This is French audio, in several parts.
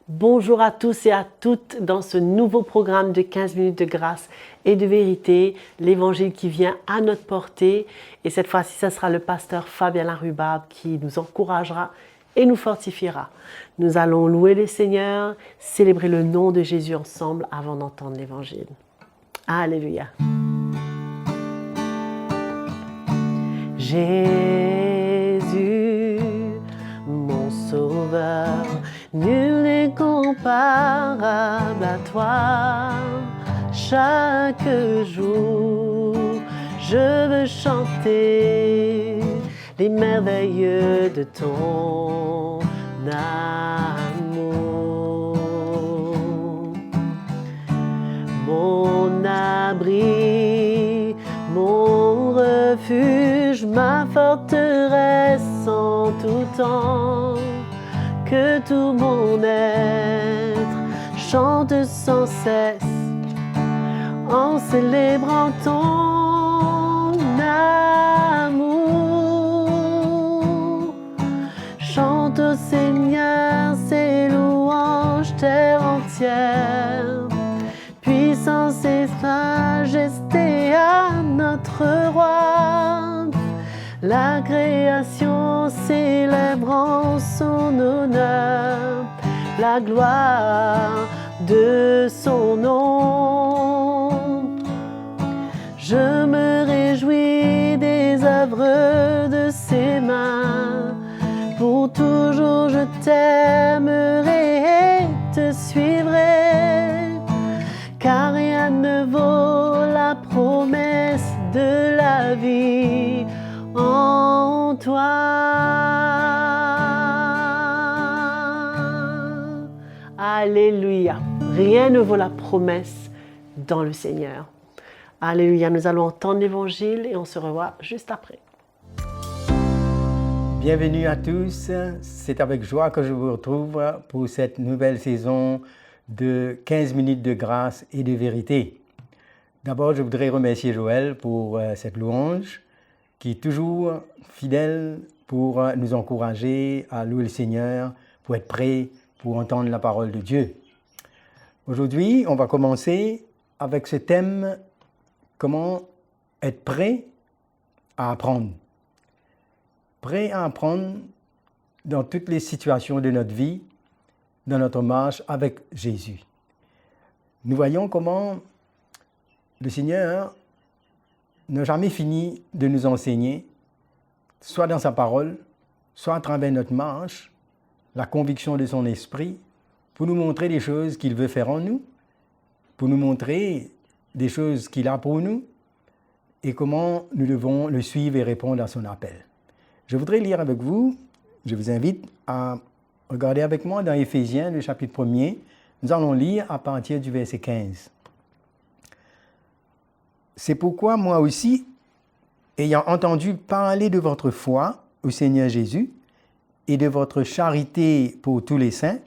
Bonjour à tous et à toutes dans ce nouveau programme de 15 minutes de grâce et de vérité, l'évangile qui vient à notre portée. Et cette fois-ci, ce sera le pasteur Fabien Larubab qui nous encouragera et nous fortifiera. Nous allons louer le Seigneur, célébrer le nom de Jésus ensemble avant d'entendre l'évangile. Alléluia. Jésus, mon sauveur, nul n'est comparable à toi. Chaque jour, je veux chanter les merveilles de ton amour. Mon abri, mon refuge, ma forteresse en tout temps. Que tout mon être chante sans cesse en célébrant ton amour. Chante au Seigneur ses louanges, terre entière. Puissance et majesté à notre roi. La création célèbre en son honneur la gloire de son nom. Je me réjouis des œuvres de ses mains. Pour toujours je t'aimerai et te suivrai. Car rien ne vaut la promesse de la vie en toi. Alléluia. Rien ne vaut la promesse dans le Seigneur. Alléluia. Nous allons entendre l'évangile et on se revoit juste après. Bienvenue à tous. C'est avec joie que je vous retrouve pour cette nouvelle saison de 15 minutes de grâce et de vérité. D'abord, je voudrais remercier Joël pour cette louange qui est toujours fidèle pour nous encourager à louer le Seigneur, pour être prêt pour entendre la parole de Dieu. Aujourd'hui, on va commencer avec ce thème, comment être prêt à apprendre. Prêt à apprendre dans toutes les situations de notre vie, dans notre marche avec Jésus. Nous voyons comment le Seigneur n'a jamais fini de nous enseigner, soit dans sa parole, soit à travers notre marche, la conviction de son esprit, pour nous montrer des choses qu'il veut faire en nous, pour nous montrer des choses qu'il a pour nous et comment nous devons le suivre et répondre à son appel. Je voudrais lire avec vous, je vous invite à regarder avec moi dans Éphésiens, le chapitre 1er. Nous allons lire à partir du verset 15. C'est pourquoi moi aussi, ayant entendu parler de votre foi au Seigneur Jésus et de votre charité pour tous les saints,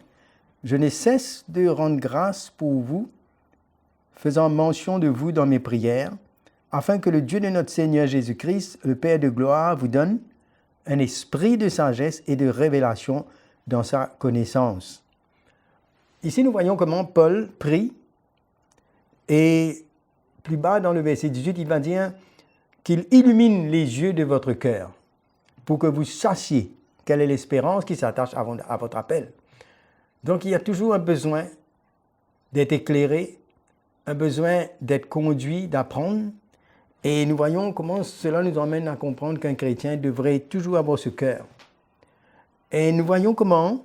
je ne cesse de rendre grâce pour vous, faisant mention de vous dans mes prières, afin que le Dieu de notre Seigneur Jésus-Christ, le Père de gloire, vous donne un esprit de sagesse et de révélation dans sa connaissance. Ici, nous voyons comment Paul prie et plus bas dans le verset 18, il va dire qu'il illumine les yeux de votre cœur pour que vous sachiez quelle est l'espérance qui s'attache à votre appel. Donc, il y a toujours un besoin d'être éclairé, un besoin d'être conduit, d'apprendre. Et nous voyons comment cela nous emmène à comprendre qu'un chrétien devrait toujours avoir ce cœur. Et nous voyons comment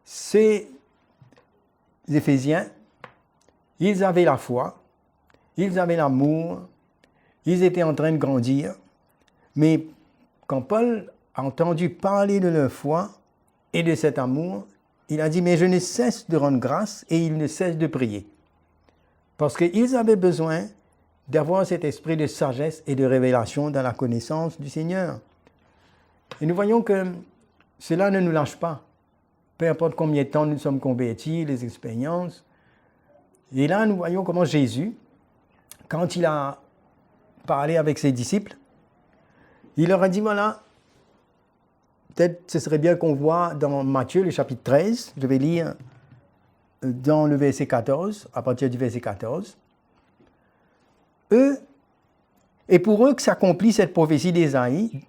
ces Éphésiens, ils avaient la foi, ils avaient l'amour, ils étaient en train de grandir. Mais quand Paul a entendu parler de leur foi et de cet amour, il a dit « Mais je ne cesse de rendre grâce et il ne cesse de prier. » Parce qu'ils avaient besoin d'avoir cet esprit de sagesse et de révélation dans la connaissance du Seigneur. Et nous voyons que cela ne nous lâche pas. Peu importe combien de temps nous sommes convertis, les expériences. Et là, nous voyons comment Jésus, quand il a parlé avec ses disciples, il leur a dit, voilà, peut-être ce serait bien qu'on voit dans Matthieu, le chapitre 13, je vais lire dans le verset 14, à partir du verset 14. Eux, et pour eux que s'accomplit cette prophétie d'Ésaïe,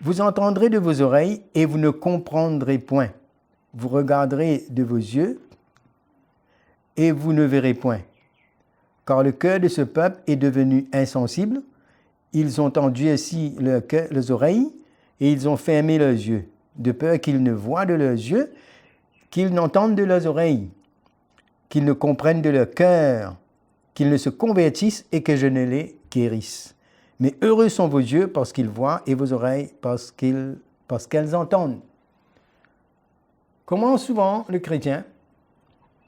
vous entendrez de vos oreilles et vous ne comprendrez point. Vous regarderez de vos yeux et vous ne verrez point. Car le cœur de ce peuple est devenu insensible. Ils ont endurci leurs oreilles et ils ont fermé leurs yeux, de peur qu'ils ne voient de leurs yeux, qu'ils n'entendent de leurs oreilles, qu'ils ne comprennent de leur cœur, qu'ils ne se convertissent et que je ne les guérisse. Mais heureux sont vos yeux parce qu'ils voient et vos oreilles parce qu'elles entendent. Comment souvent le chrétien,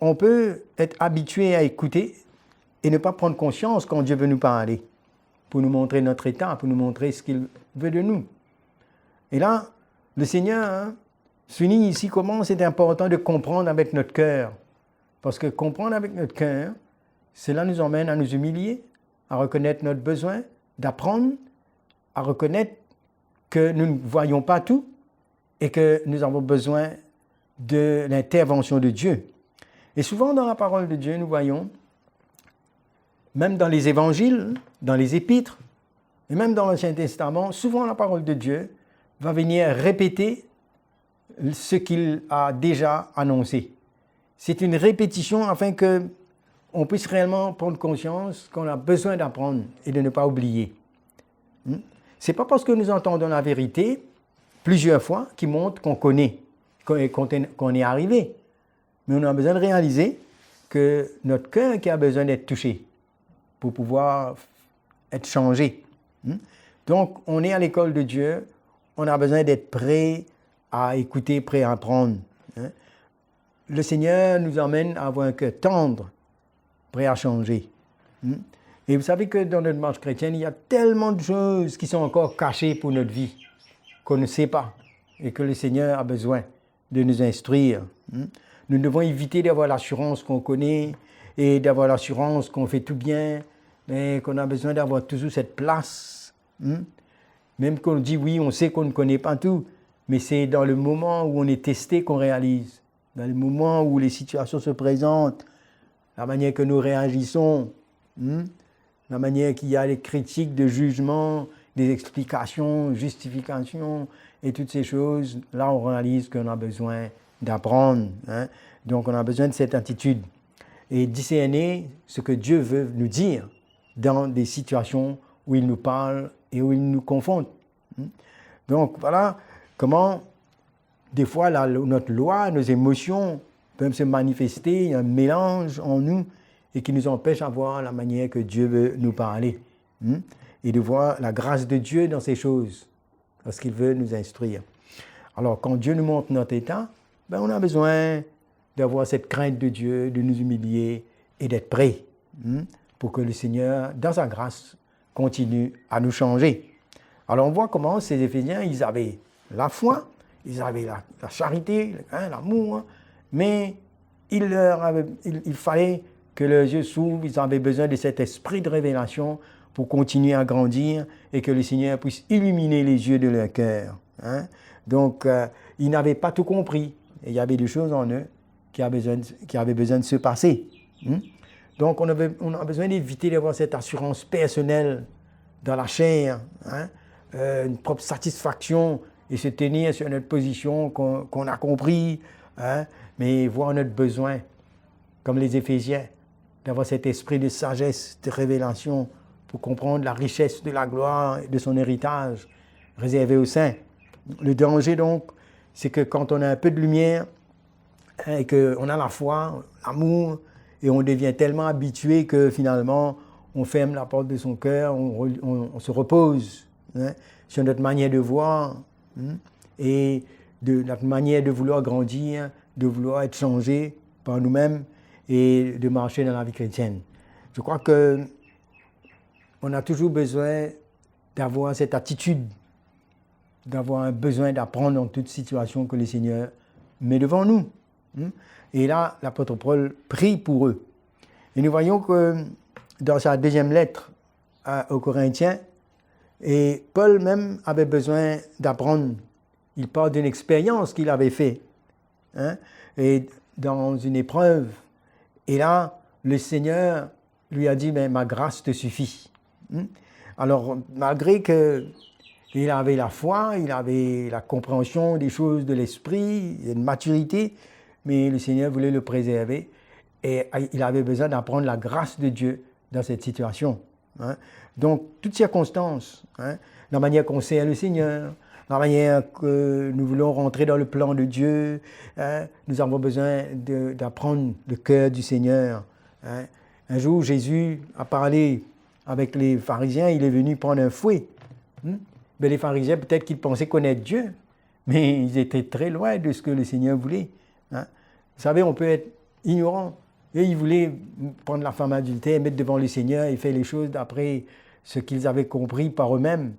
on peut être habitué à écouter et ne pas prendre conscience quand Dieu veut nous parler, pour nous montrer notre état, pour nous montrer ce qu'il veut de nous. Et là, le Seigneur souligne ici comment c'est important de comprendre avec notre cœur. Parce que comprendre avec notre cœur, cela nous emmène à nous humilier, à reconnaître notre besoin, d'apprendre, à reconnaître que nous ne voyons pas tout et que nous avons besoin de l'intervention de Dieu. Et souvent dans la parole de Dieu, nous voyons, même dans les évangiles, dans les épîtres, et même dans l'Ancien Testament, souvent la parole de Dieu va venir répéter ce qu'il a déjà annoncé. C'est une répétition afin qu'on puisse réellement prendre conscience qu'on a besoin d'apprendre et de ne pas oublier. Ce n'est pas parce que nous entendons la vérité plusieurs fois qui montre qu'on connaît, qu'on est arrivé. Mais on a besoin de réaliser que notre cœur qui a besoin d'être touché pour pouvoir être changé. Donc, on est à l'école de Dieu, on a besoin d'être prêt à écouter, prêt à apprendre. Le Seigneur nous emmène à avoir un cœur tendre, prêt à changer. Et vous savez que dans notre marche chrétienne, il y a tellement de choses qui sont encore cachées pour notre vie, qu'on ne sait pas, et que le Seigneur a besoin de nous instruire. Nous devons éviter d'avoir l'assurance qu'on connaît et d'avoir l'assurance qu'on fait tout bien, mais qu'on a besoin d'avoir toujours cette place. Même qu'on dit oui, on sait qu'on ne connaît pas tout, mais c'est dans le moment où on est testé qu'on réalise. Dans le moment où les situations se présentent, la manière que nous réagissons, la manière qu'il y a les critiques de jugement, des explications, justifications et toutes ces choses, là on réalise qu'on a besoin d'apprendre. Donc on a besoin de cette attitude et discerner ce que Dieu veut nous dire dans des situations où il nous parle et où il nous confronte. Donc voilà comment des fois notre loi, nos émotions peuvent se manifester, il y a un mélange en nous et qui nous empêche de voir la manière que Dieu veut nous parler et de voir la grâce de Dieu dans ces choses parce qu'il veut nous instruire. Alors quand Dieu nous montre notre état, on a besoin d'avoir cette crainte de Dieu, de nous humilier et d'être prêts pour que le Seigneur, dans sa grâce, continue à nous changer. Alors on voit comment ces Éphésiens, ils avaient la foi, ils avaient la charité, l'amour, mais il fallait que leurs yeux s'ouvrent, ils avaient besoin de cet esprit de révélation pour continuer à grandir et que le Seigneur puisse illuminer les yeux de leur cœur. Donc, ils n'avaient pas tout compris. Et il y avait des choses en eux qui avaient besoin de se passer. Donc, on a besoin d'éviter d'avoir cette assurance personnelle dans la chair, une propre satisfaction et se tenir sur notre position qu'on a compris, mais voir notre besoin, comme les Éphésiens, d'avoir cet esprit de sagesse, de révélation pour comprendre la richesse de la gloire et de son héritage réservé aux saints. Le danger donc, c'est que quand on a un peu de lumière et qu'on a la foi, l'amour, et on devient tellement habitué que finalement on ferme la porte de son cœur, on se repose sur notre manière de voir et de notre manière de vouloir grandir, de vouloir être changé par nous-mêmes et de marcher dans la vie chrétienne. Je crois qu'on a toujours besoin d'avoir cette attitude, d'avoir un besoin d'apprendre dans toute situation que le Seigneur met devant nous. Et là, l'apôtre Paul prie pour eux. Et nous voyons que dans sa deuxième lettre aux Corinthiens, et Paul même avait besoin d'apprendre. Il parle d'une expérience qu'il avait faite. Et dans une épreuve Et là, le Seigneur lui a dit, mais ma grâce te suffit. Alors, malgré qu'il avait la foi, il avait la compréhension des choses de l'esprit, une maturité, mais le Seigneur voulait le préserver et il avait besoin d'apprendre la grâce de Dieu dans cette situation. Donc, toutes circonstances, la manière qu'on sert le Seigneur, la manière que nous voulons rentrer dans le plan de Dieu, nous avons besoin d'apprendre le cœur du Seigneur. Un jour, Jésus a parlé avec les pharisiens, il est venu prendre un fouet. Mais les pharisiens, peut-être qu'ils pensaient connaître Dieu, mais ils étaient très loin de ce que le Seigneur voulait. Vous savez, on peut être ignorant. Et ils voulaient prendre la femme adultère, mettre devant le Seigneur et faire les choses d'après ce qu'ils avaient compris par eux-mêmes.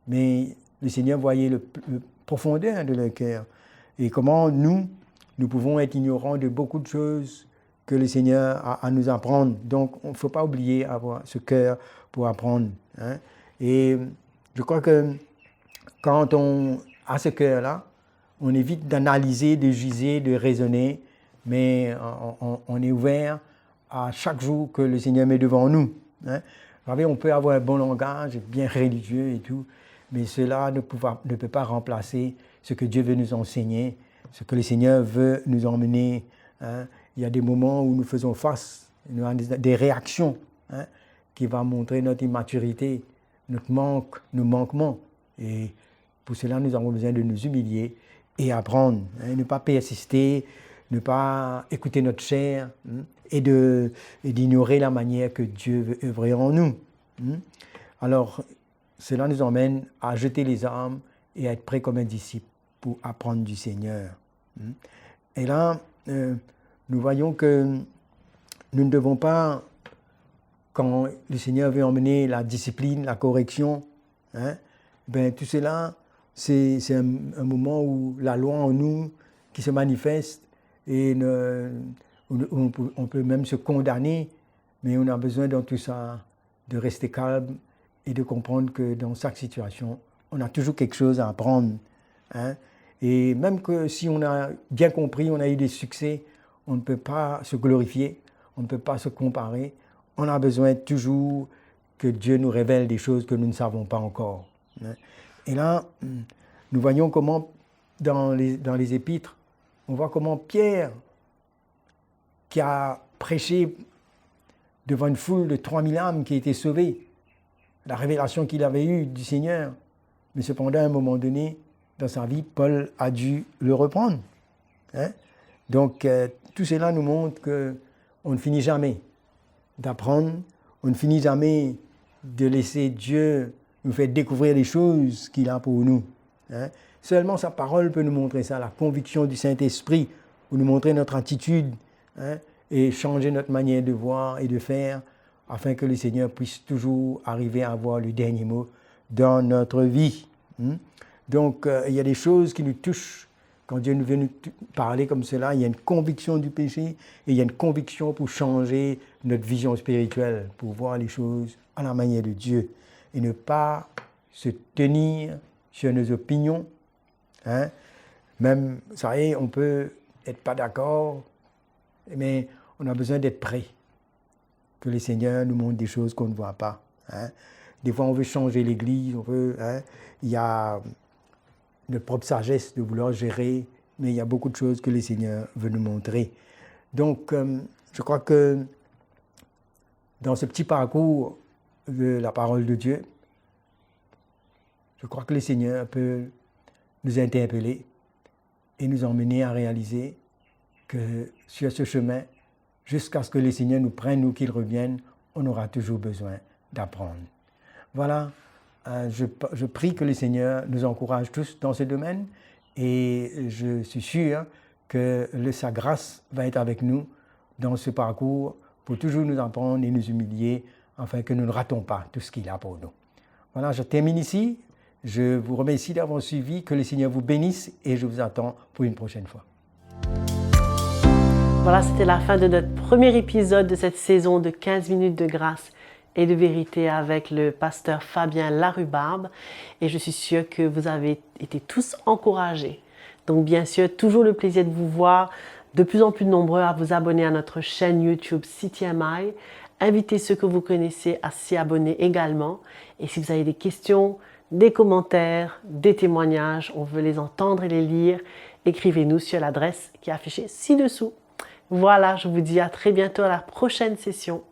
Mais le Seigneur voyait le profondeur de leur cœur. Et comment nous pouvons être ignorants de beaucoup de choses que le Seigneur a à nous apprendre. Donc, il ne faut pas oublier avoir ce cœur pour apprendre. Et je crois que quand on a ce cœur-là, on évite d'analyser, de juger, de raisonner, mais on est ouvert à chaque jour que le Seigneur met devant nous. Vous savez, on peut avoir un bon langage, bien religieux et tout, mais cela ne peut pas remplacer ce que Dieu veut nous enseigner, ce que le Seigneur veut nous emmener. Il y a des moments où nous faisons face, nous avons des réactions qui vont montrer notre immaturité, notre manque, nos manquements. Et pour cela, nous avons besoin de nous humilier et apprendre, ne pas persister, ne pas écouter notre chair et d'ignorer la manière que Dieu veut œuvrer en nous. Alors, cela nous emmène à jeter les armes et à être prêts comme un disciple pour apprendre du Seigneur. Et là, nous voyons que nous ne devons pas, quand le Seigneur veut emmener la discipline, la correction, tout cela, c'est un moment où la loi en nous qui se manifeste et on peut même se condamner, mais on a besoin dans tout ça de rester calme et de comprendre que dans chaque situation, on a toujours quelque chose à apprendre. Et même que si on a bien compris, on a eu des succès, on ne peut pas se glorifier, on ne peut pas se comparer. On a besoin toujours que Dieu nous révèle des choses que nous ne savons pas encore. Et là, nous voyons comment, dans les épîtres, on voit comment Pierre, qui a prêché devant une foule de 3000 âmes qui étaient sauvées, la révélation qu'il avait eue du Seigneur, mais cependant, à un moment donné, dans sa vie, Paul a dû le reprendre. Donc, tout cela nous montre qu'on ne finit jamais d'apprendre, on ne finit jamais de laisser Dieu nous faire découvrir les choses qu'il a pour nous. Seulement sa parole peut nous montrer ça, la conviction du Saint-Esprit, pour nous montrer notre attitude et changer notre manière de voir et de faire, afin que le Seigneur puisse toujours arriver à avoir le dernier mot dans notre vie. Donc, il y a des choses qui nous touchent. Quand Dieu nous vient nous parler comme cela, il y a une conviction du péché et il y a une conviction pour changer notre vision spirituelle, pour voir les choses à la manière de Dieu et ne pas se tenir sur nos opinions. Même, vous savez, on peut être pas d'accord, mais on a besoin d'être prêt. Que le Seigneur nous montre des choses qu'on ne voit pas. Des fois, on veut changer l'Église, il y a notre propre sagesse de vouloir gérer, mais il y a beaucoup de choses que le Seigneur veut nous montrer. Donc, je crois que dans ce petit parcours de la parole de Dieu, je crois que le Seigneur peut nous interpeller et nous emmener à réaliser que sur ce chemin, jusqu'à ce que le Seigneur nous prenne ou qu'il revienne, on aura toujours besoin d'apprendre. Voilà. Je prie que le Seigneur nous encourage tous dans ce domaine et je suis sûr que sa grâce va être avec nous dans ce parcours pour toujours nous apprendre et nous humilier afin que nous ne ratons pas tout ce qu'il a pour nous. Voilà, je termine ici. Je vous remercie d'avoir suivi. Que le Seigneur vous bénisse et je vous attends pour une prochaine fois. Voilà, c'était la fin de notre premier épisode de cette saison de 15 minutes de grâce et de vérité avec le pasteur Fabien Larhubarbe. Et je suis sûre que vous avez été tous encouragés. Donc bien sûr, toujours le plaisir de vous voir de plus en plus nombreux à vous abonner à notre chaîne YouTube CTMI. Invitez ceux que vous connaissez à s'y abonner également. Et si vous avez des questions, des commentaires, des témoignages, on veut les entendre et les lire, écrivez-nous sur l'adresse qui est affichée ci-dessous. Voilà, je vous dis à très bientôt à la prochaine session.